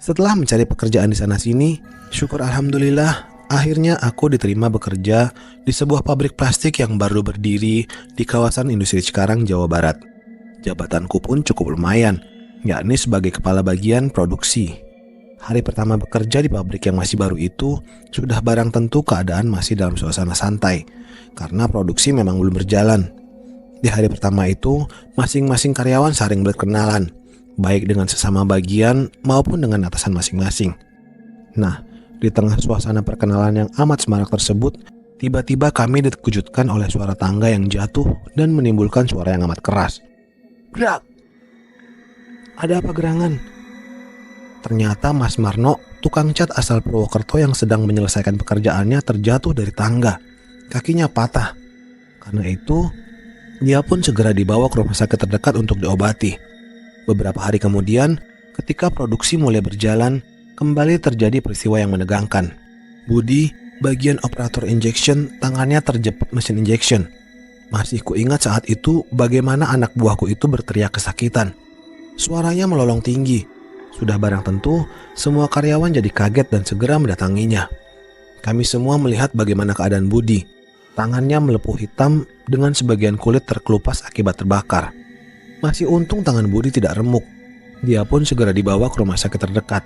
Setelah mencari pekerjaan di sana-sini, syukur alhamdulillah, akhirnya aku diterima bekerja di sebuah pabrik plastik yang baru berdiri di kawasan industri Cikarang, Jawa Barat. Jabatanku pun cukup lumayan, yakni sebagai kepala bagian produksi. Hari pertama bekerja di pabrik yang masih baru itu, sudah barang tentu keadaan masih dalam suasana santai, karena produksi memang belum berjalan. Di hari pertama itu, masing-masing karyawan saling berkenalan, baik dengan sesama bagian maupun dengan atasan masing-masing. Nah, di tengah suasana perkenalan yang amat semarak tersebut, tiba-tiba kami dikejutkan oleh suara tangga yang jatuh dan menimbulkan suara yang amat keras. Gerak! Ada apa gerangan? Ternyata Mas Marno, tukang cat asal Purwokerto yang sedang menyelesaikan pekerjaannya terjatuh dari tangga. Kakinya patah. Karena itu, dia pun segera dibawa ke rumah sakit terdekat untuk diobati. Beberapa hari kemudian, ketika produksi mulai berjalan, kembali terjadi peristiwa yang menegangkan. Budi, bagian operator injection, tangannya terjepit mesin injection. Masih kuingat saat itu bagaimana anak buahku itu berteriak kesakitan. Suaranya melolong tinggi. Sudah barang tentu, semua karyawan jadi kaget dan segera mendatanginya. Kami semua melihat bagaimana keadaan Budi. Tangannya melepuh hitam dengan sebagian kulit terkelupas akibat terbakar. Masih untung tangan Budi tidak remuk. Dia pun segera dibawa ke rumah sakit terdekat.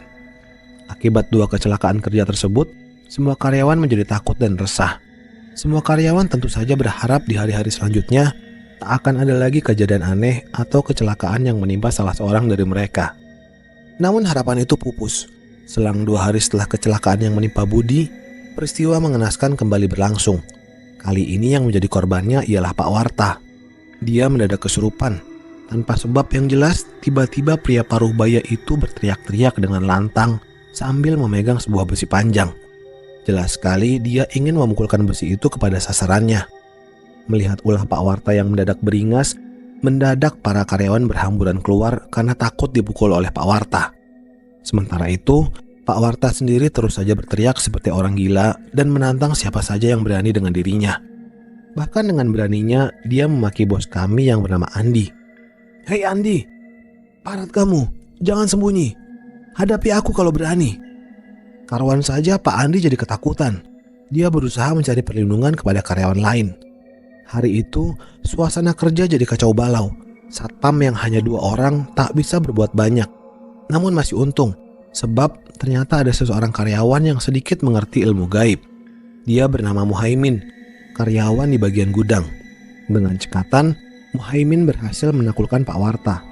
Akibat dua kecelakaan kerja tersebut, semua karyawan menjadi takut dan resah. Semua karyawan tentu saja berharap di hari-hari selanjutnya tak akan ada lagi kejadian aneh atau kecelakaan yang menimpa salah seorang dari mereka. Namun harapan itu pupus. Selang 2 hari setelah kecelakaan yang menimpa Budi, peristiwa mengenaskan kembali berlangsung. Kali ini yang menjadi korbannya ialah Pak Warta. Dia mendadak kesurupan. Tanpa sebab yang jelas, tiba-tiba pria paruh baya itu berteriak-teriak dengan lantang sambil memegang sebuah besi panjang. Jelas sekali dia ingin memukulkan besi itu kepada sasarannya. Melihat ulah Pak Warta yang mendadak beringas, mendadak para karyawan berhamburan keluar karena takut dipukul oleh Pak Warta. Sementara itu, Pak Warta sendiri terus saja berteriak seperti orang gila dan menantang siapa saja yang berani dengan dirinya. Bahkan dengan beraninya, dia memaki bos kami yang bernama Andi. Hei Andi, parat kamu, jangan sembunyi. Hadapi aku kalau berani. Karyawan saja Pak Andi jadi ketakutan. Dia berusaha mencari perlindungan kepada karyawan lain. Hari itu, suasana kerja jadi kacau balau. Satpam yang hanya 2 orang tak bisa berbuat banyak. Namun masih untung, sebab ternyata ada seseorang karyawan yang sedikit mengerti ilmu gaib. Dia bernama Muhaimin, karyawan di bagian gudang. Dengan cekatan, Muhaimin berhasil menaklukkan Pak Warta.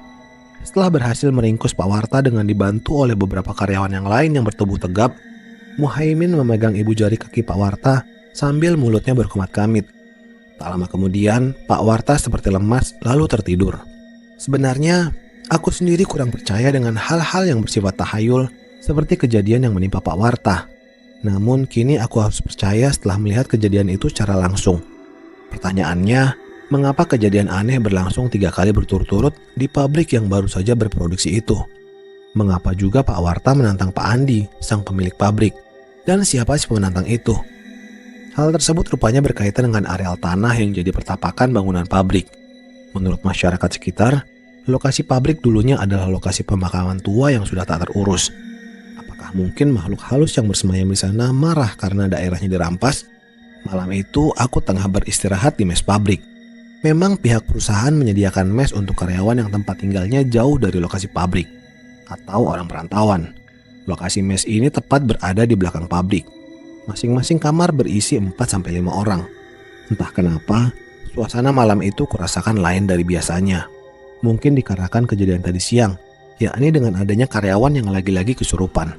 Setelah berhasil meringkus Pak Warta dengan dibantu oleh beberapa karyawan yang lain yang bertubuh tegap, Muhaimin memegang ibu jari kaki Pak Warta sambil mulutnya berkumat-kamit. Tak lama kemudian, Pak Warta seperti lemas lalu tertidur. Sebenarnya, aku sendiri kurang percaya dengan hal-hal yang bersifat tahayul seperti kejadian yang menimpa Pak Warta. Namun kini aku harus percaya setelah melihat kejadian itu secara langsung. Pertanyaannya, mengapa kejadian aneh berlangsung 3 kali berturut-turut di pabrik yang baru saja berproduksi itu? Mengapa juga Pak Warta menantang Pak Andi, sang pemilik pabrik? Dan siapa si penantang itu? Hal tersebut rupanya berkaitan dengan areal tanah yang jadi pertapakan bangunan pabrik. Menurut masyarakat sekitar, lokasi pabrik dulunya adalah lokasi pemakaman tua yang sudah tak terurus. Apakah mungkin makhluk halus yang bersemayam di sana marah karena daerahnya dirampas? Malam itu aku tengah beristirahat di mes pabrik. Memang pihak perusahaan menyediakan mes untuk karyawan yang tempat tinggalnya jauh dari lokasi pabrik atau orang perantauan. Lokasi mes ini tepat berada di belakang pabrik. Masing-masing kamar berisi 4-5 orang. Entah kenapa, suasana malam itu kurasakan lain dari biasanya. Mungkin dikarenakan kejadian tadi siang, yakni dengan adanya karyawan yang lagi-lagi kesurupan.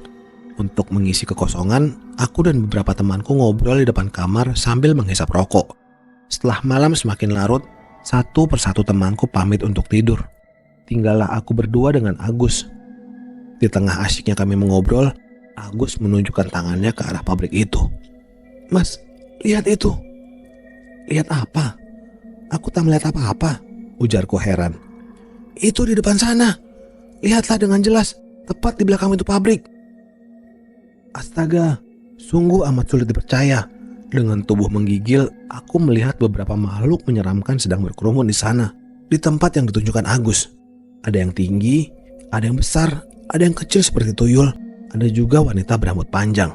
Untuk mengisi kekosongan, aku dan beberapa temanku ngobrol di depan kamar sambil menghisap rokok. Setelah malam semakin larut, satu persatu temanku pamit untuk tidur. Tinggallah aku berdua dengan Agus. Di tengah asyiknya kami mengobrol, Agus menunjukkan tangannya ke arah pabrik itu. Mas, lihat itu. Lihat apa? Aku tak melihat apa-apa, ujarku heran. Itu di depan sana. Lihatlah dengan jelas, tepat di belakang pintu pabrik. Astaga, sungguh amat sulit dipercaya. Dengan tubuh menggigil, aku melihat beberapa makhluk menyeramkan sedang berkerumun di sana, di tempat yang ditunjukkan Agus. Ada yang tinggi, ada yang besar, ada yang kecil seperti tuyul. Ada juga wanita berambut panjang.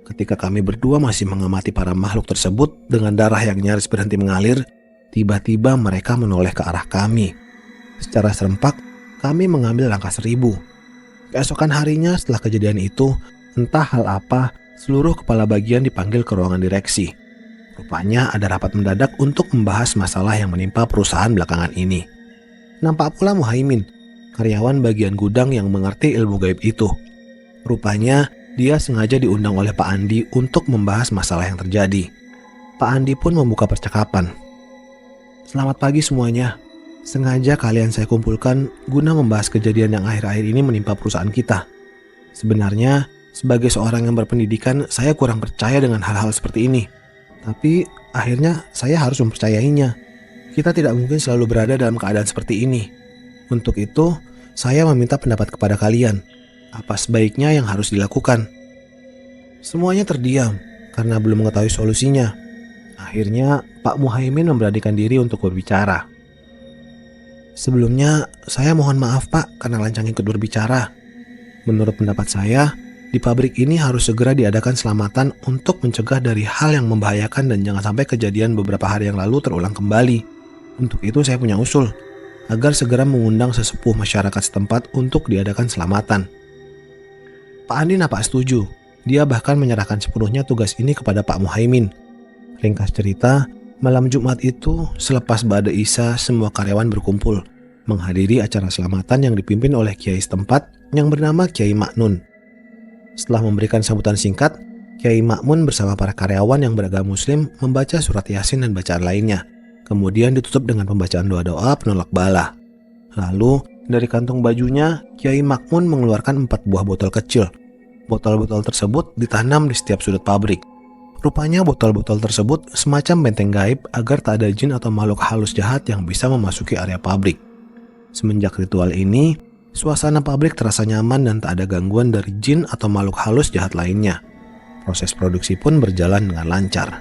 Ketika kami berdua masih mengamati para makhluk tersebut dengan darah yang nyaris berhenti mengalir, tiba-tiba mereka menoleh ke arah kami. Secara serempak, kami mengambil langkah 1000. Keesokan harinya setelah kejadian itu, entah hal apa, seluruh kepala bagian dipanggil ke ruangan direksi. Rupanya ada rapat mendadak untuk membahas masalah yang menimpa perusahaan belakangan ini. Nampak pula Muhaimin, karyawan bagian gudang yang mengerti ilmu gaib itu. Rupanya dia sengaja diundang oleh Pak Andi untuk membahas masalah yang terjadi. Pak Andi pun membuka percakapan. "Selamat pagi semuanya. Sengaja kalian saya kumpulkan guna membahas kejadian yang akhir-akhir ini menimpa perusahaan kita. Sebenarnya, sebagai seorang yang berpendidikan, saya kurang percaya dengan hal-hal seperti ini. Tapi, akhirnya saya harus mempercayainya. Kita tidak mungkin selalu berada dalam keadaan seperti ini. Untuk itu, saya meminta pendapat kepada kalian. Apa sebaiknya yang harus dilakukan?" Semuanya terdiam karena belum mengetahui solusinya. Akhirnya, Pak Muhaimin memberanikan diri untuk berbicara. "Sebelumnya, saya mohon maaf Pak karena lancang ikut berbicara. Menurut pendapat saya, di pabrik ini harus segera diadakan selamatan untuk mencegah dari hal yang membahayakan dan jangan sampai kejadian beberapa hari yang lalu terulang kembali. Untuk itu saya punya usul, agar segera mengundang sesepuh masyarakat setempat untuk diadakan selamatan." Pak Andi nampak setuju. Dia bahkan menyerahkan sepenuhnya tugas ini kepada Pak Muhaimin. Ringkas cerita, malam Jumat itu, selepas Ba'da Isya, semua karyawan berkumpul menghadiri acara selamatan yang dipimpin oleh kiai setempat yang bernama Kiai Maknun. Setelah memberikan sambutan singkat, Kiai Makmun bersama para karyawan yang beragama Muslim membaca surat Yasin dan bacaan lainnya. Kemudian ditutup dengan pembacaan doa-doa penolak bala. Lalu, dari kantong bajunya, Kiai Makmun mengeluarkan 4 buah botol kecil. Botol-botol tersebut ditanam di setiap sudut pabrik. Rupanya botol-botol tersebut semacam benteng gaib agar tak ada jin atau makhluk halus jahat yang bisa memasuki area pabrik. Semenjak ritual ini, suasana pabrik terasa nyaman dan tak ada gangguan dari jin atau makhluk halus jahat lainnya. Proses produksi pun berjalan dengan lancar.